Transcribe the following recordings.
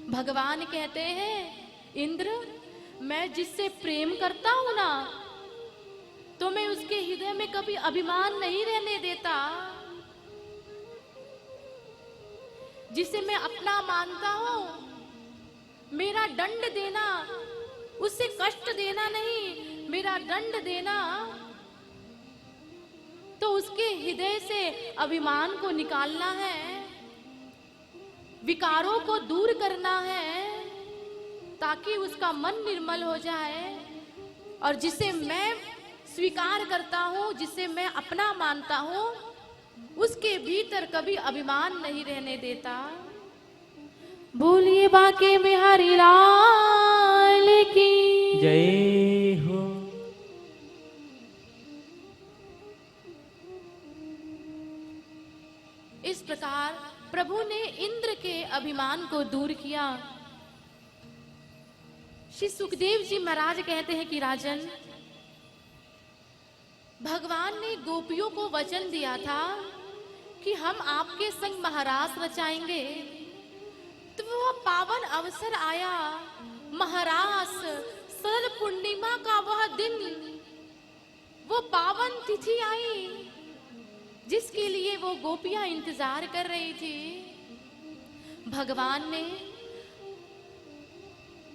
भगवान कहते हैं, इंद्र, मैं जिससे प्रेम करता हूं ना, तो मैं उसके हृदय में कभी अभिमान नहीं रहने देता। जिसे मैं अपना मानता हूं, मेरा दंड देना, उससे कष्ट देना नहीं, मेरा दंड देना तो उसके हृदय से अभिमान को निकालना है, विकारों को दूर करना है, ताकि उसका मन निर्मल हो जाए। और जिसे मैं स्वीकार करता हूं, जिसे मैं अपना मानता हूं, उसके भीतर कभी अभिमान नहीं रहने देता। बोलिए बाके बिहारी लाल की जय हो। इस प्रकार प्रभु ने इंद्र के अभिमान को दूर किया। श्री सुखदेव जी महाराज कहते हैं कि राजन, भगवान ने गोपियों को वचन दिया था कि हम आपके संग महारास रचाएंगे। तो वह पावन अवसर आया, महारास, शरद पूर्णिमा का वह दिन, वो पावन तिथि आई जिसके लिए वो गोपियां इंतजार कर रही थी। भगवान ने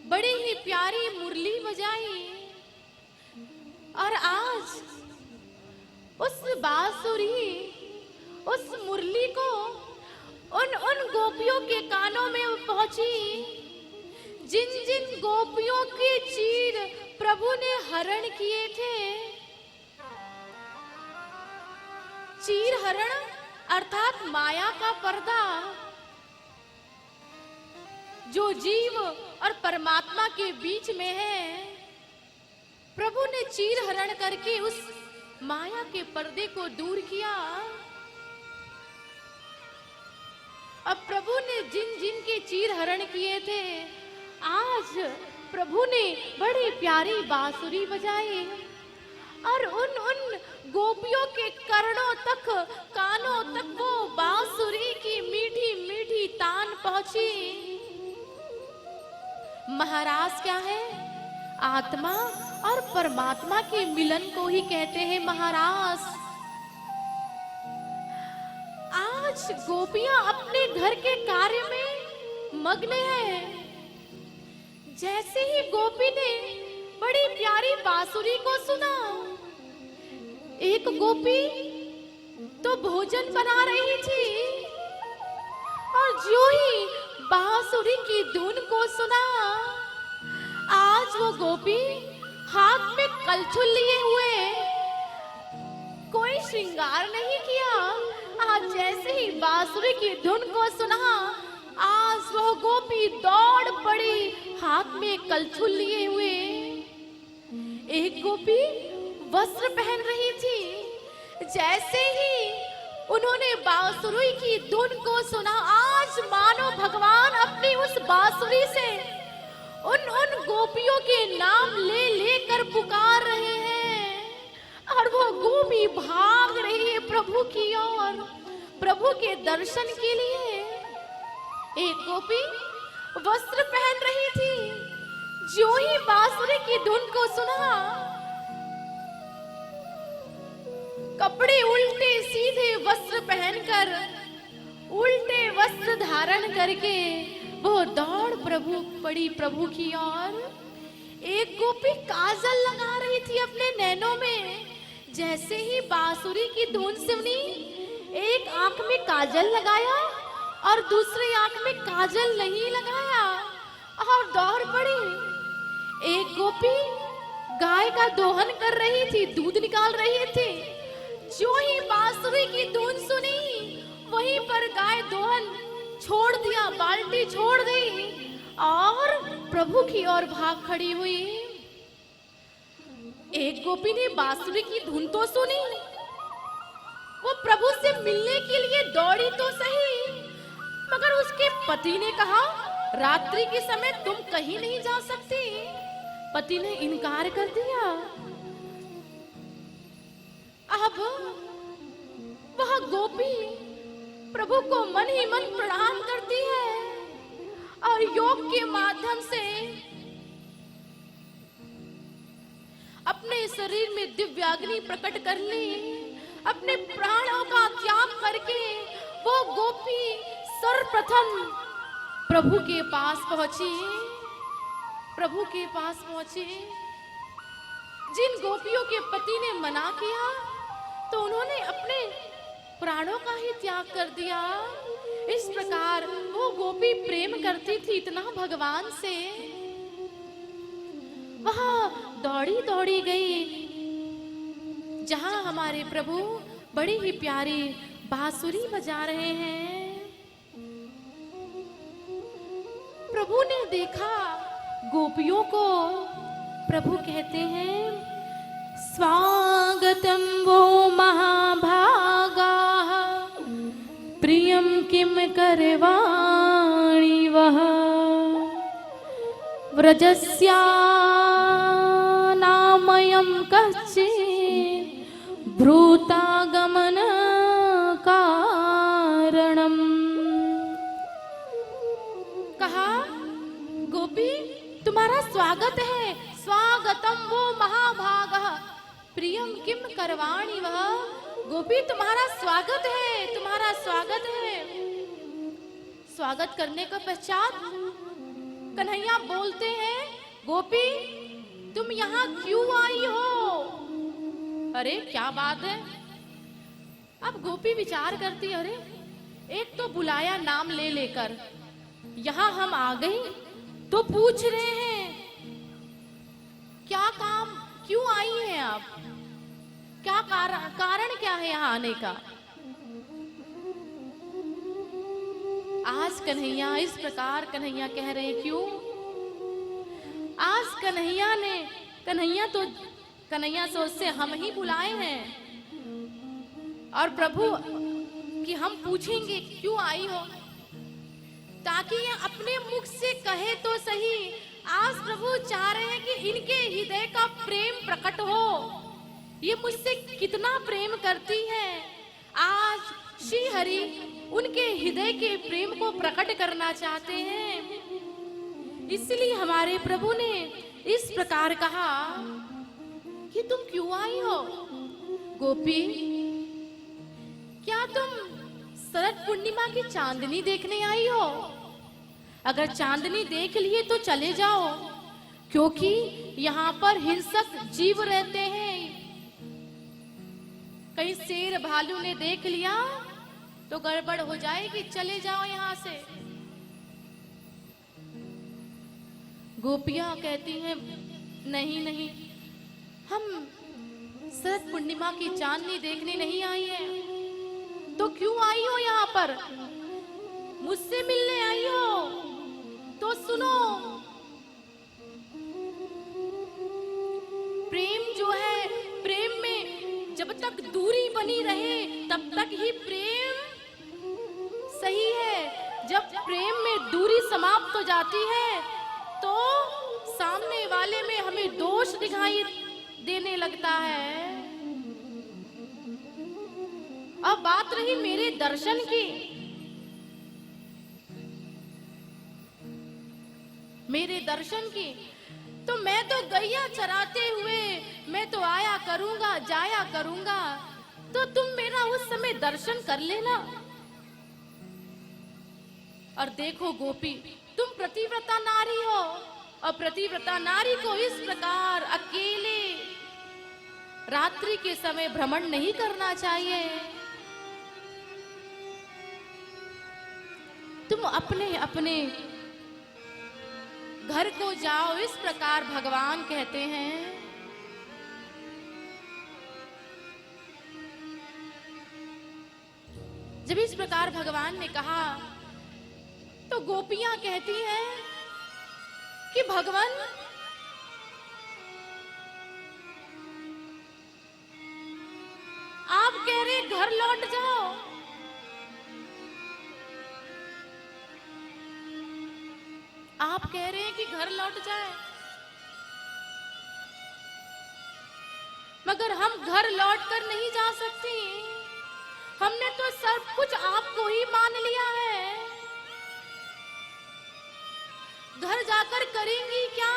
बड़ी ही प्यारी मुरली बजाई और आज उस बांसुरी, उस मुरली को उन गोपियों के कानों में पहुंची जिन जिन गोपियों के चीर प्रभु ने हरण किए थे। चीर हरण अर्थात माया का पर्दा, जो जीव और परमात्मा के बीच में है। प्रभु ने चीर हरण करके उस माया के पर्दे को दूर किया। अब प्रभु ने जिन जिन के चीर हरण किए थे, आज प्रभु ने बड़ी प्यारी बांसुरी बजाई और उन गोपियों के कर्णों तक, कानों तक वो बांसुरी की मीठी मीठी तान पहुंची। महारास क्या है? आत्मा और परमात्मा के मिलन को ही कहते हैं महारास। आज गोपियां अपने घर के कार्य में मग्न हैं। जैसे ही गोपी ने बड़ी प्यारी बांसुरी को सुना, एक गोपी तो भोजन बना रही थी और जो ही बांसुरी की धुन को सुना, आज वो गोपी हाथ में कलछुल लिए हुए, कोई श्रृंगार नहीं किया। आज जैसे ही बांसुरी की धुन को सुना, आज वो गोपी दौड़ पड़ी हाथ में कलछुल लिए हुए। एक गोपी वस्त्र पहन रही थी। जैसे ही उन्होंने बांसुरी की धुन को सुना, आज मानो भगवान अपनी उस बांसुरी से उन गोपियों के नाम ले लेकर पुकार रहे हैं और वो गोपी भाग रही है प्रभु की ओर, प्रभु के दर्शन के लिए। एक गोपी वस्त्र पहन रही थी, जो ही बांसुरी की धुन को सुना, कपड़े उल्टे सीधे वस्त्र पहनकर, उल्टे वस्त्र धारण करके वो दौड़ पड़ी प्रभु की ओर। एक गोपी काजल लगा रही थी अपने नैनों में। जैसे ही बांसुरी की धुन सुनी, एक आंख में काजल लगाया और दूसरी आंख में काजल नहीं लगाया और दौड़ पड़ी। एक गोपी गाय का दोहन कर रही थी, दूध निकाल रही थी। जो ही बांसुरी की धुन सुनी, वहीं पर गाय दोहन छोड़ दिया, बाल्टी छोड़ दी और प्रभु की ओर भाग खड़ी हुई। एक गोपी ने बांसुरी की धुन तो सुनी, वो प्रभु से मिलने के लिए दौड़ी तो सही, मगर उसके पति ने कहा, रात्रि के समय तुम कहीं नहीं जा सकती। पति ने इनकार कर दिया। अब वह गोपी प्रभु को मन ही मन प्रणाम करती है और योग के माध्यम से अपने शरीर में दिव्याग्नि प्रकट कर ली, अपने प्राणों का त्याग करके वो गोपी सर्वप्रथम प्रभु के पास पहुंची। प्रभु के पास पहुंचे। जिन गोपियों के पति ने मना किया तो उन्होंने अपने प्राणों का ही त्याग कर दिया। इस प्रकार वो गोपी प्रेम करती थी इतना भगवान से, वहां दौड़ी दौड़ी गई जहां हमारे प्रभु बड़ी ही प्यारी बांसुरी बजा रहे हैं। प्रभु ने देखा गोपियों को। प्रभु कहते हैं, स्वागतम वो महाभागा प्रियम किम करवाणि वह व्रजस्या नामयं कश्चित् भ्रूतागमन कारणम। कहा, गोपी तुम्हारा स्वागत है। स्वागतम वो महाभागः प्रियम किम करवाणि वह। गोपी तुम्हारा स्वागत है, तुम्हारा स्वागत है। स्वागत करने के पश्चात कन्हैया बोलते हैं, गोपी तुम यहाँ क्यों आई हो? अरे क्या बात है। अब गोपी विचार करती, अरे एक तो बुलाया नाम ले लेकर, यहाँ हम आ गए तो पूछ रहे हैं क्या काम, क्यों आई हैं आप? क्या कारण क्या है यहाँ आने का? आज कन्हैया इस प्रकार कन्हैया कह रहे हैं, क्यों? आज कन्हैया तो उससे हम ही बुलाए हैं और प्रभु कि हम पूछेंगे क्यों आई हो, ताकि ये अपने मुख से कहे तो सही। आज प्रभु चाह रहे हैं कि इनके हृदय का प्रेम प्रकट हो, ये मुझसे कितना प्रेम करती है। आज श्री हरि उनके हृदय के प्रेम को प्रकट करना चाहते हैं। इसलिए हमारे प्रभु ने इस प्रकार कहा कि तुम क्यों आई हो? गोपी, क्या तुम शरद पूर्णिमा की चांदनी देखने आई हो? अगर चांदनी देख लिए तो चले जाओ, क्योंकि यहाँ पर हिंसक जीव रहते हैं। कहीं शेर भालू ने देख लिया तो गड़बड़ हो जाएगी, चले जाओ यहाँ से। गोपियां कहती हैं, नहीं नहीं, हम शरद पूर्णिमा की चांदनी देखने नहीं आई हैं। तो क्यों आई हो यहाँ पर? मुझसे मिलने आई हो? तो सुनो, प्रेम जो है, प्रेम में जब तक दूरी बनी रहे तब तक ही प्रेम सही है। जब प्रेम में दूरी समाप्त हो जाती है तो सामने वाले में हमें दोष दिखाई देने लगता है। अब बात रही मेरे दर्शन की, मेरे दर्शन की, तो मैं तो गैया चराते हुए मैं तो आया करूंगा, जाया करूंगा, तो तुम मेरा उस समय दर्शन कर लेना। और देखो गोपी, तुम प्रतिव्रता नारी हो और प्रतिव्रता नारी को इस प्रकार अकेले रात्रि के समय भ्रमण नहीं करना चाहिए। तुम अपने अपने घर को जाओ, इस प्रकार भगवान कहते हैं। जब इस प्रकार भगवान ने कहा तो गोपियां कहती हैं कि भगवान, आप कह रहे घर लौट जाओ, आप कह रहे हैं कि घर लौट जाए, मगर हम घर लौट कर नहीं जा सकती। हमने तो सब कुछ आपको ही मान लिया है। घर जाकर करेंगी क्या?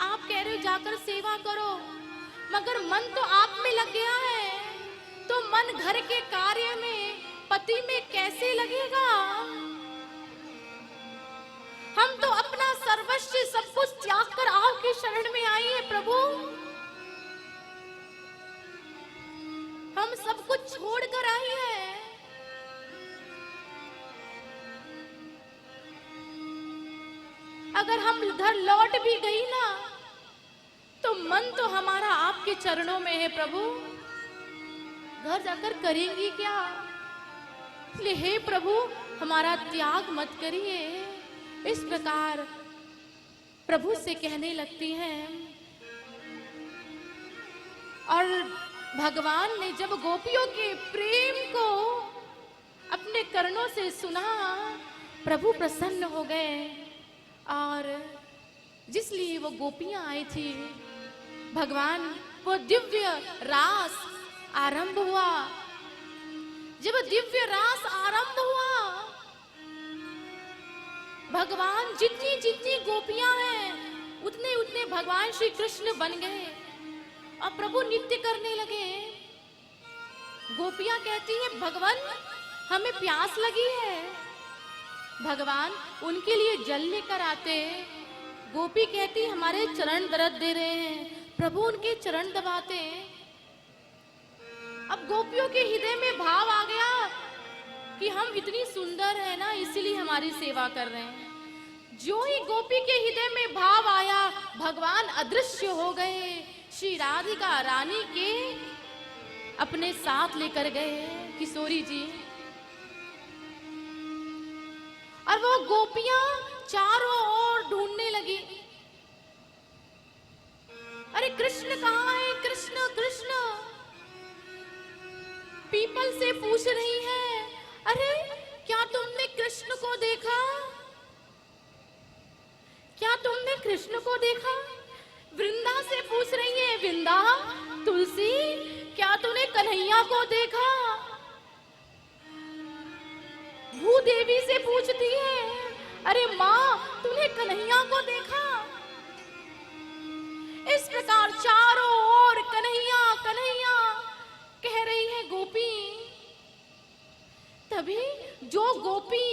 आप कह रहे हो जाकर सेवा करो, मगर मन तो आप में लग गया है, तो मन घर के कार्य में, पति में कैसे लगेगा? हम तो अपना सर्वस्व सब कुछ त्याग कर आपके शरण में आई है प्रभु। हम सब कुछ छोड़ कर आई है। अगर हम घर लौट भी गई ना, तो मन तो हमारा आपके चरणों में है प्रभु। घर जाकर करेंगी क्या? इसलिए हे प्रभु, हमारा त्याग मत करिए। इस प्रकार प्रभु से कहने लगती हैं। और भगवान ने जब गोपियों के प्रेम को अपने कर्णों से सुना, प्रभु प्रसन्न हो गए। और जिसलिए वो गोपियां आई थी, भगवान वो दिव्य रास आरंभ हुआ। जब दिव्य रास आरंभ हुआ, भगवान जितनी जितनी गोपियां हैं, उतने उतने भगवान श्री कृष्ण बन गए और प्रभु नृत्य करने लगे। गोपियां कहती हैं, भगवान हमें प्यास लगी है। भगवान उनके लिए जल लेकर आते। गोपी कहती, हमारे चरण दर्द दे रहे हैं। प्रभु उनके चरण दबाते। अब गोपियों के हृदय में भाव आ गया कि हम इतनी सुंदर है ना, इसीलिए हमारी सेवा कर रहे हैं। जो ही गोपी के हृदय में भाव आया, भगवान अदृश्य हो गए। श्री राधिका रानी के अपने साथ लेकर गए किशोरी जी। और वो गोपियां चारों ओर ढूंढने लगी। अरे कृष्ण कहाँ है? कृष्ण कृष्ण। पीपल से पूछ रही है, अरे क्या तुमने कृष्ण को देखा? क्या तुमने कृष्ण को देखा? वृंदा से पूछ रही है, वृंदा तुलसी क्या तूने कन्हैया को देखा? भूदेवी से पूछती है, अरे माँ तूने कन्हैया को देखा? इस प्रकार चारों ओर कन्हैया कन्हैया कह रही है गोपी। तभी जो गोपी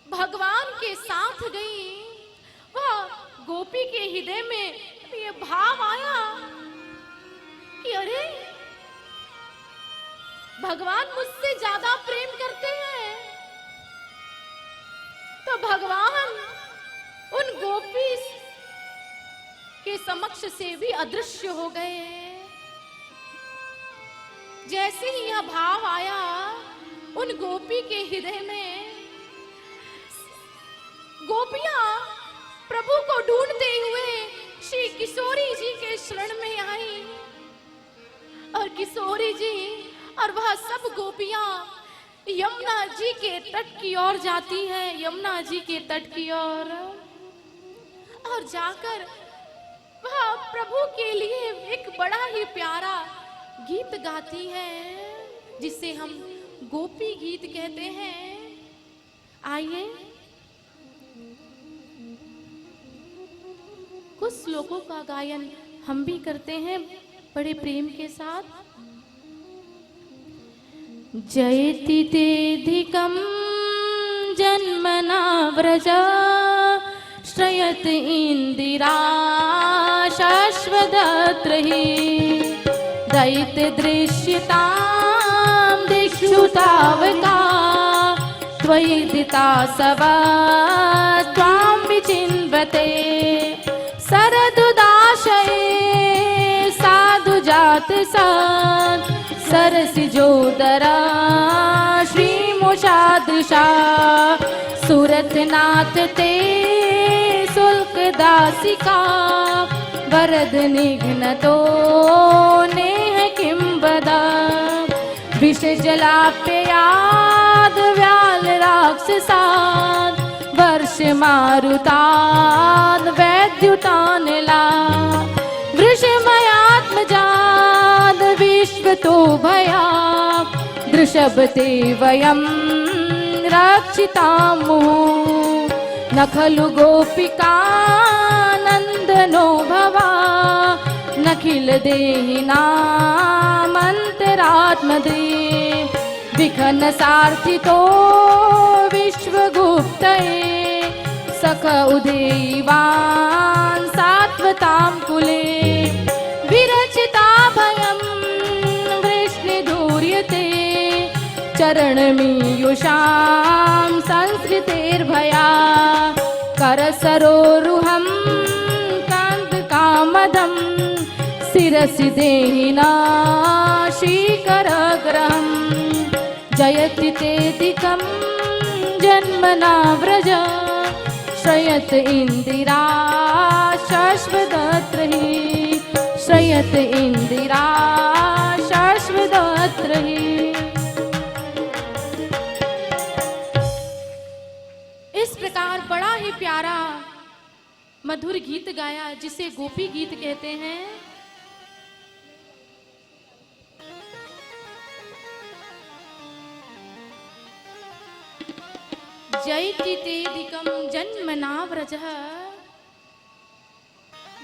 भगवान के साथ गई, वह गोपी के हृदय में ये भाव आया कि अरे भगवान मुझसे ज्यादा प्रेम करते हैं। तो भगवान उन गोपी के समक्ष से भी अदृश्य हो गए। जैसे ही यह भाव आया उन गोपी के हृदय में, गोपियां प्रभु को ढूंढते हुए श्री किशोरी जी के शरण में आई। और किशोरी जी और वह सब गोपियां यमुना जी के तट की ओर जाती है, यमुना जी के तट की ओर। और जाकर वह प्रभु के लिए एक बड़ा ही प्यारा गीत गाती है, जिसे हम गोपी गीत कहते हैं। आइए कुछ श्लोकों का गायन हम भी करते हैं बड़े प्रेम के साथ। जयति तेधिकं जन्मना व्रज श्रयत इंदिरा शाश्वतत्रहि दैत्य दृश्यतां दिक्षु तावका त्वयि दिता सवा त्वां विचिन्वते सरदुदाशये साधु जात सत् सरसिजोदरा श्रीमुषादृशा सुरथनाथ ते शुल्क दासिका वरद निघ्नतो नेह किं वदा विषजलाप्ययाद व्याल राक्षसान् वर्षमारुतान् वैद्युतानला वृषमयात्मजाद विश्वतो भया दृशभते वयं रक्षितामु न खलु गोपिकानन्दनो भवा नखिल देहिनामन्तरात्मदे विखन सार्थितो विश्वगुप्तये सख उदेवान् सात्वतां कुले विरचिता भयं वृष्णिदूर्यते चरणमीयुषां संस्कृतेर्भया करसरोरुहं कान्तकामदं शिरसि देहिना श्रीकरग्रहं जयति तेऽधिकं जन्मना व्रज श्रयत इंदिरा शाश्वतत्र हि श्रयत इंदिरा शाश्वतत्र हि। इस प्रकार बड़ा ही प्यारा मधुर गीत गाया जिसे गोपी गीत कहते हैं। जयति तेऽधिकं जन्मना व्रजः।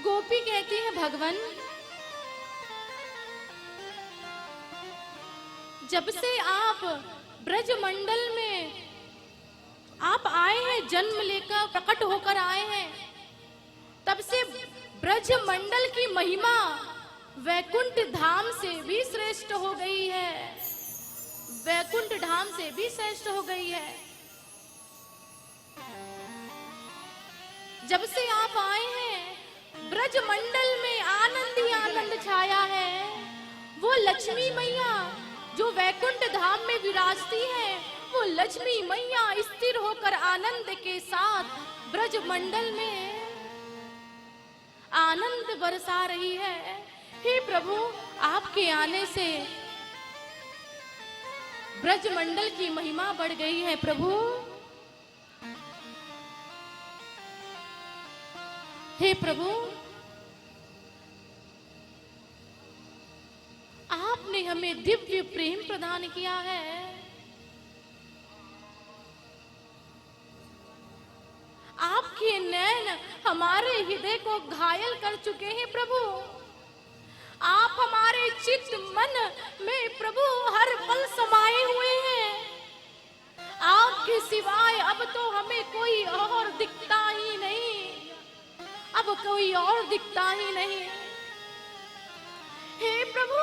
गोपी कहती है भगवन जब से आप ब्रज मंडल में आप आए हैं, जन्म लेकर प्रकट होकर आए हैं, तब से ब्रज मंडल की महिमा वैकुंठ धाम से भी श्रेष्ठ हो गई है, वैकुंठ धाम से भी श्रेष्ठ हो गई है। जब से आप आए हैं ब्रज मंडल में आनंद ही आनंद छाया है। वो लक्ष्मी मैया जो वैकुंठ धाम में विराजती है, वो लक्ष्मी मैया स्थिर होकर आनंद के साथ ब्रज मंडल में आनंद बरसा रही है। हे प्रभु, आपके आने से ब्रज मंडल की महिमा बढ़ गई है। प्रभु, हे प्रभु, आपने हमें दिव्य प्रेम प्रदान किया है। आपके नैन हमारे हृदय को घायल कर चुके हैं प्रभु। आप हमारे चित्त मन में प्रभु हर पल समाये हुए हैं। आपके सिवाय अब तो हमें कोई और दिखता ही नहीं, अब कोई और दिखता ही नहीं। हे प्रभु,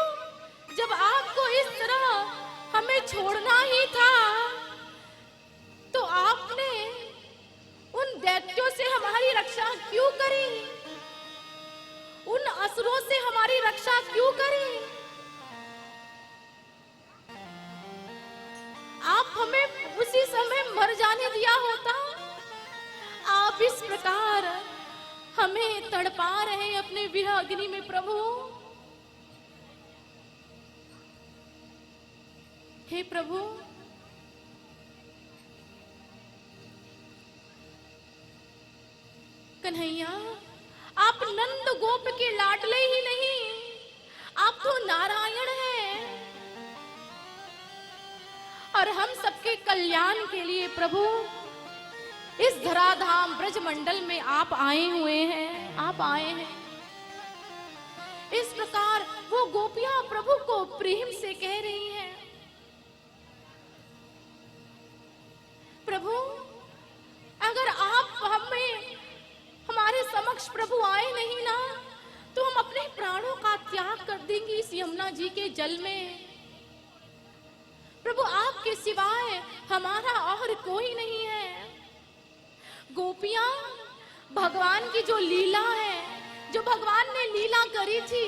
जब आपको इस तरह हमें छोड़ना ही था तो आपने उन दैत्यों से हमारी रक्षा क्यों करी, उन असुरों से हमारी रक्षा क्यों करी? आप हमें उसी समय मर जाने दिया होता। आप इस प्रकार हमें तड़पा रहे हैं अपने विरह अग्नि में प्रभु। हे प्रभु, कन्हैया, आप नंद गोप के लाडले ही नहीं, आप तो नारायण हैं। और हम सबके कल्याण के लिए प्रभु इस धराधाम ब्रज मंडल में आप आए हुए हैं, आप आए हैं। इस प्रकार वो गोपियां प्रभु को प्रेम से कह रही हैं, प्रभु, अगर आप हमें हमारे समक्ष प्रभु आए नहीं ना, तो हम अपने प्राणों का त्याग कर देंगे इस यमुना जी के जल में। प्रभु, आपके सिवाय हमारा और कोई नहीं है। गोपियां भगवान की जो लीला है, जो भगवान ने लीला करी थी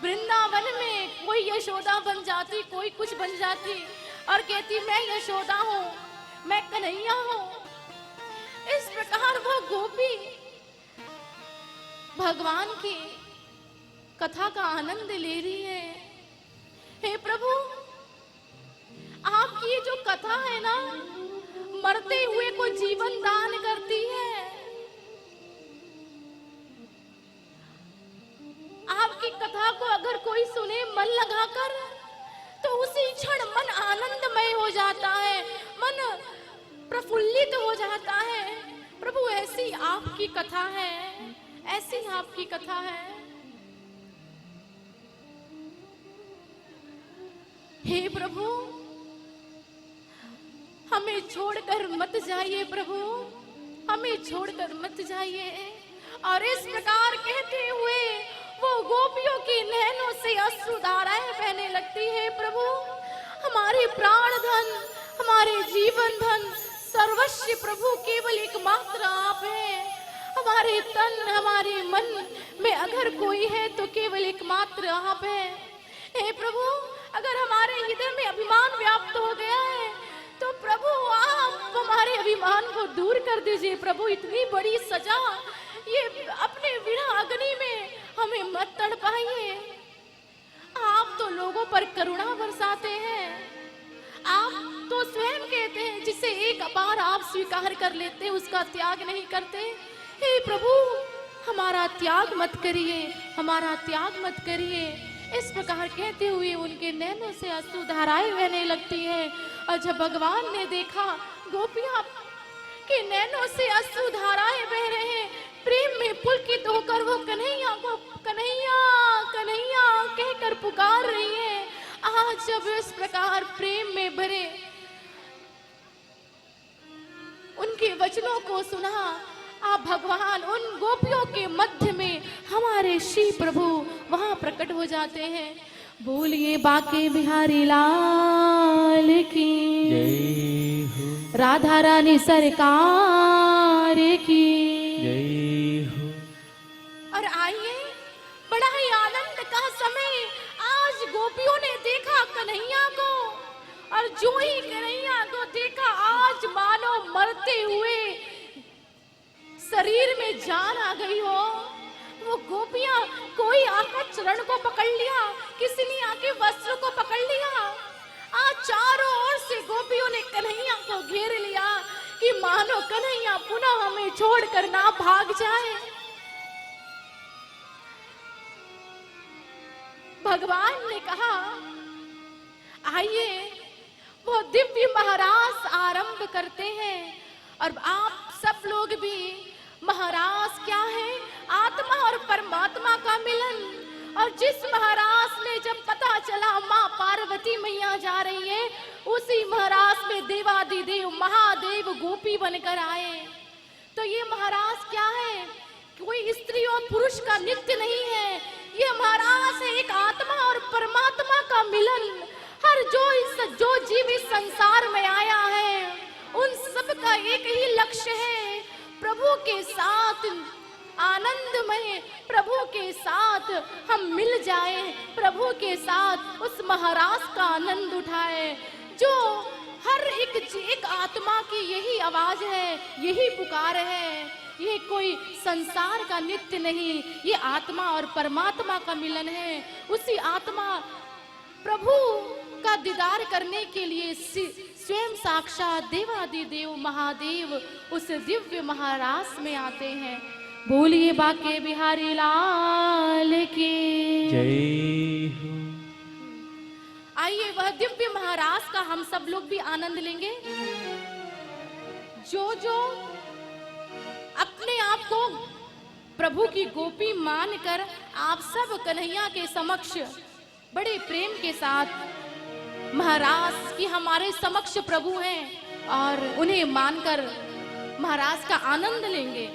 वृंदावन में, कोई यशोदा बन जाती, कोई कुछ बन जाती और कहती मैं यशोदा हूं, मैं कन्हैया हूं। इस प्रकार वो गोपी भगवान की कथा का आनंद ले रही है। हे प्रभु, आपकी ये जो कथा है ना, मरते हुए को जीवन दान करती है। आपकी कथा को अगर कोई सुने मन लगाकर, तो उसी क्षण मन आनंदमय हो जाता है, मन प्रफुल्लित हो जाता है। प्रभु ऐसी आपकी कथा है, ऐसी आपकी कथा है। हे प्रभु, हमें छोड़कर मत जाइए प्रभु, हमें छोड़कर मत जाइए। और इस प्रकार कहते हुए वो गोपियों की नैनों से अश्रुधाराएं बहने लगती है। प्रभु, हमारे प्राण धन, हमारे जीवन धन, सर्वस्व प्रभु केवल एकमात्र आप हैं। हमारे तन, हमारे मन में अगर कोई है तो केवल एकमात्र आप हैं। हे प्रभु, अगर हमारे हृदय में अभिमान व्याप्त हो गया है तो प्रभु आप हमारे अभिमान को दूर कर दीजिए। प्रभु, इतनी बड़ी सजा ये अपने विरह अग्नि में हमें मत तड़पाइए। आप तो लोगों पर करुणा बरसाते हैं। आप तो स्वयं कहते हैं जिसे एक बार आप स्वीकार कर लेते उसका त्याग नहीं करते। हे प्रभु, हमारा त्याग मत करिए, हमारा त्याग मत करिए। इस प्रकार कहते हुए उनके नैनों से आंसू धाराएं बहने लगती है। और जब भगवान ने देखा गोपियां के नैनों से आंसू धाराएं बह रहे हैं, प्रेम में पुलकित होकर वो कन्हैया को कन्हैया कन्हैया कहकर पुकार रही है। आज जब इस प्रकार प्रेम में भरे उनके वचनों को सुना, आप भगवान उन गोपियों के मध्य में हमारे श्री प्रभु वहां प्रकट हो जाते हैं। बोलिए बाके बिहारी लाल की जय हो, राधा रानी सरकार की जय हो। और आइए, बड़ा ही आनंद का समय। आज गोपियों ने देखा कन्हैया को, और जो ही कन्हैया को देखा आज मानो मरते हुए शरीर में जान आ गई हो। वो गोपियां, कोई आकर चरण को पकड़ लिया, किसी ने आके वस्त्र को पकड़ लिया। आज चारों ओर से गोपियों ने कन्हैया को घेर लिया कि मानो कन्हैया पुनः हमें छोड़कर ना भाग जाए। भगवान ने कहा, आइए वो दिव्य महारास आरंभ करते हैं। और आप सब लोग भी, महारास क्या है? आत्मा और परमात्मा का मिलन। और जिस महारास में जब पता चला माँ पार्वती मैया जा रही है, उसी महारास में देवादिदेव महादेव गोपी बनकर आए। तो ये महारास क्या है? कोई स्त्री और पुरुष का नित्य नहीं है, ये महारास है एक आत्मा और परमात्मा का मिलन। हर जो जीव इस संसार में आया है, उन सब का एक ही लक्ष्य है, प्रभु के साथ आनंदमय, प्रभु के साथ हम मिल जाए, प्रभु के साथ उस महारास का आनंद उठाए। जो हर एक आत्मा की यही आवाज है, यही पुकार है। ये कोई संसार का नित्य नहीं, ये आत्मा और परमात्मा का मिलन है। उसी आत्मा प्रभु का दीदार करने के लिए स्वयं साक्षात देवादिदेव महादेव उस दिव्य महारास में आते हैं। बोलिए बाके बिहारी लाल की जय हो। आइए वह दिव्य महारास का हम सब लोग भी आनंद लेंगे। जो अपने आप को प्रभु की गोपी मानकर आप सब कन्हैया के समक्ष बड़े प्रेम के साथ महाराज की हमारे समक्ष प्रभु हैं और उन्हें मानकर महाराज का आनंद लेंगे।